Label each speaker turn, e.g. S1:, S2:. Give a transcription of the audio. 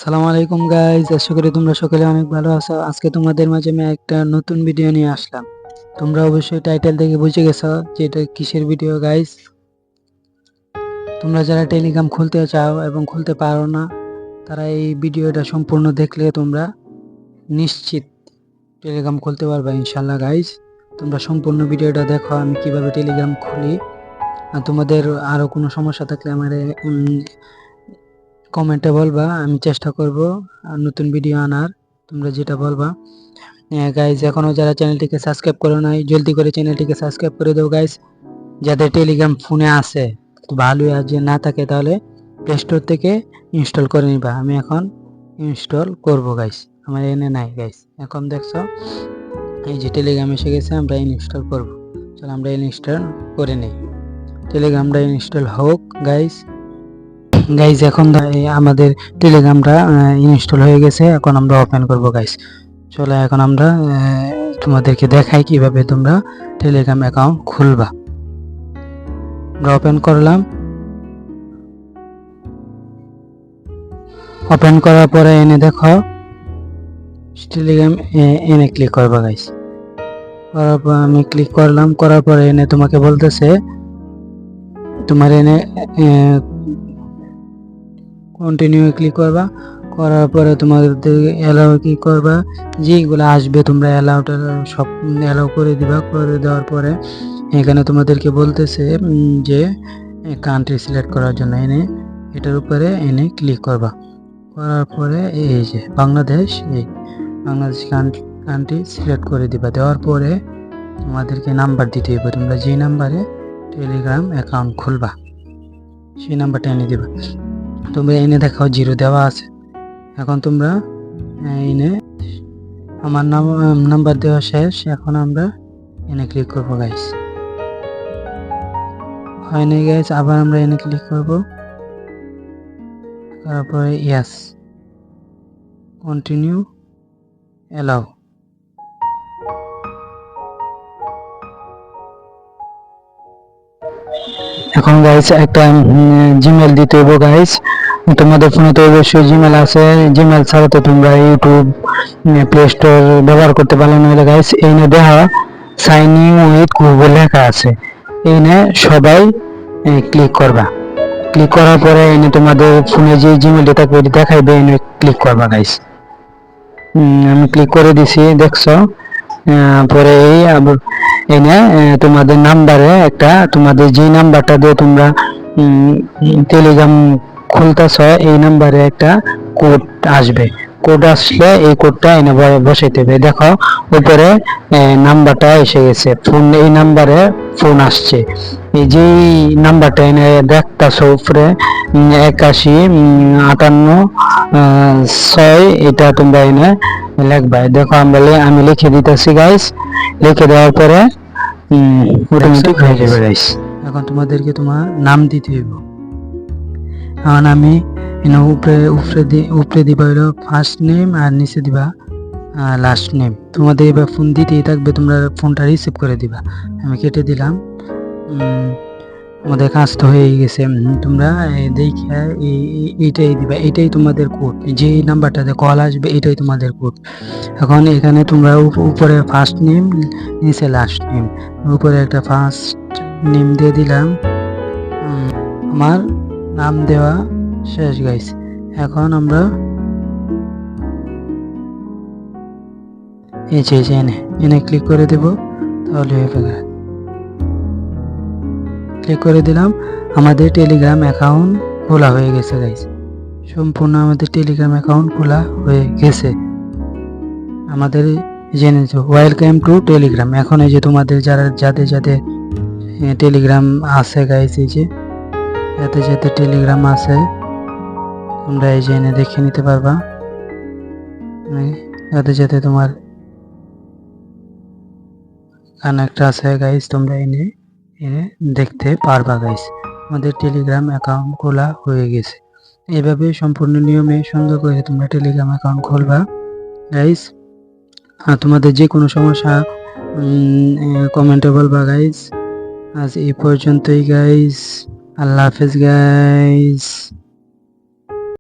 S1: আসসালামু আলাইকুম গাইজ, আশা করি তোমরা সকলে অনেক ভালো আছো। আজকে তোমাদের মাঝে আমি একটা নতুন ভিডিও নিয়ে আসলাম। তোমরা অবশ্যই টাইটেল দেখে বুঝে গেছো যে এটা কিসের ভিডিও গাইজ। তোমরা যারা টেলিগ্রাম খুলতে চাও এবং খুলতে পারো না, তারা এই ভিডিওটা সম্পূর্ণ দেখলে তোমরা নিশ্চিত টেলিগ্রাম খুলতে পারবে ইনশাল্লাহ গাইজ। তোমরা সম্পূর্ণ ভিডিওটা দেখো আমি কিভাবে টেলিগ্রাম খুলি। আর তোমাদের আরও কোনো সমস্যা থাকলে আমার কমেন্টে বলবা, আমি চেষ্টা করব নতুন ভিডিও আনার। তোমরা যেটা বলবা। গাইজ, এখনো যারা চ্যানেলটিকে সাবস্ক্রাইব করো নাই, জলদি করে চ্যানেলটিকে সাবস্ক্রাইব করে দাও গাইজ। যাদের টেলিগ্রাম ফোনে আছে তো ভালোই, আর যে না থাকে তাহলে প্লে স্টোর থেকে ইনস্টল করে নিবা। আমি এখন ইনস্টল করব গাইজ, আমার এনে নাই গাইজ। এখন দেখছো এই যে টেলিগ্রাম এসে গেছে, আমরা ইনস্টল করব। চলো আমরা ইনস্টল করে নিই। টেলিগ্রামটা ইনস্টল হোক গাইজ। এখন আমাদের টেলিগ্রামটা ইনস্টল হয়ে গেছে। এখন আমরা ওপেন করব গাইস। চলো এখন আমরা তোমাদেরকে দেখাই কিভাবে তোমরা টেলিগ্রাম অ্যাকাউন্ট খুলবা। আমরা ওপেন করলাম। ওপেন করার পরে এনে দেখো টেলিগ্রাম এনে ক্লিক করবা গাইস। করার পর আমি ক্লিক করলাম। করার পরে এনে তোমাকে বলতেছে তোমার এনে কন্টিনিউ ক্লিক করবা। করার পরে তোমাদের অ্যালাউ কি করবা, যেগুলো আসবে তোমরা অ্যালাউটা সব অ্যালাউ করে দিবা। করে দেওয়ার পরে এখানে তোমাদেরকে বলতেছে যে কান্ট্রি সিলেক্ট করার জন্য এনে এটার উপরে এনে ক্লিক করবা। করার পরে এই যে বাংলাদেশ, এই বাংলাদেশ কান্ট্রি সিলেক্ট করে দিবা। দেওয়ার পরে তোমাদেরকে নাম্বার দিতে হবে। তোমরা যে নাম্বারে টেলিগ্রাম অ্যাকাউন্ট খুলবা সেই নাম্বারটা এনে দিবা। তোমরা এনে দেখাও জিরো দেওয়া আছে। এখন তোমরা এনে আমার নাম্বার দেওয়া শেষ। এখন আমরা এনে ক্লিক করব গাইস। হয়নি গাইস, আবার আমরা এনে ক্লিক করব। তারপরে ইয়েস, কন্টিনিউ, অ্যালাউ। এখন গাইস একটা জিমেল দিতে হবে গাইস। তোমাদের ফোনে তো অবশ্যই জিমেল আছে। জিমেল ছাড়া তো তোমরা ইউটিউব, প্লে স্টোর ব্যবহার করতে পারো না গাইস। এই নিয়ে দেখা সাইন ইন উইথ গুগল লেখা আছে, এই নিয়ে সবাই ক্লিক করবা। ক্লিক করার পরে এনে তোমাদের ফোনে যে জিমেলটা থাকবে এটা দেখাইবে, এনে ক্লিক করবা গাইস। আমি ক্লিক করে দিছি, দেখছো। পরে এই এনে তোমাদের নাম্বারে একটা, তোমাদের যে নাম্বারটা দিয়ে তোমরা টেলিগ্রাম খুলতেছ এই নাম্বারে একটা কোড আসবে। কোড আসলে এই কোডটা এনে বসাইতে হবে। দেখো উপরে নাম্বারটা এসে গেছে, ফোন এই নাম্বারে ফোন আসছে। এই যে নাম্বারটা এনে দেখতেছ উপরে 8158 এটা তোমরা এনে লিখবা। দেখো আমি লিখে দিতেছি গাইস। লিখে দেওয়ার পরে অটোমেটিক হয়ে যাবে গাইস। এখন তোমাদেরকে তোমার নাম দিতে হইব। এখন আমি উপরে দিবা হইলো ফার্স্ট নেম আর নিচে দিবা লাস্ট নেম। তোমাদের এবার ফোন দিতেই থাকবে, তোমরা ফোনটা রিসিভ করে দিবা। আমি কেটে দিলাম। আমাদের কাজ তো হয়ে গেছে। তোমরা দেখে এইটাই দিবা, এটাই তোমাদের কোড। যে নাম্বারটাতে কল আসবে এটাই তোমাদের কোড। এখন এখানে তোমরা উপরে ফার্স্ট নেম, নিচে লাস্ট নেম। উপরে একটা ফার্স্ট নেম দিয়ে দিলাম। আমার নাম দেওয়া শেষ গাইস। এখন আমরা এনে ক্লিক করে দেব, তাহলে হয়ে যাবে। ক্লিক করে দিলাম। আমাদের টেলিগ্রাম অ্যাকাউন্ট খোলা হয়ে গেছে গাইস। সম্পূর্ণ আমাদের টেলিগ্রাম অ্যাকাউন্ট খোলা হয়ে গেছে। আমাদের জেনেছো ওয়েলকাম টু টেলিগ্রাম। এখন এই যে তোমাদের যাদের টেলিগ্রাম আছে গাইস, এই যে যাতে টেলিগ্রাম আছে তোমরা এই যে এনে দেখে নিতে পারবা। যাতে তোমার কানেক্ট আছে গাইস, তোমরা এনে দেখতে পারবা গাইস। আমাদের টেলিগ্রাম অ্যাকাউন্ট খোলা হয়ে গেছে। এভাবে সম্পূর্ণ নিয়মে সুন্দর করে তোমরা টেলিগ্রাম অ্যাকাউন্ট খুলবা গাইস। আর তোমাদের যে কোনো সমস্যা কমেন্টে বলবা গাইস। আজ এই পর্যন্তই গাইস। আল্লাহ হাফেজ গাইস।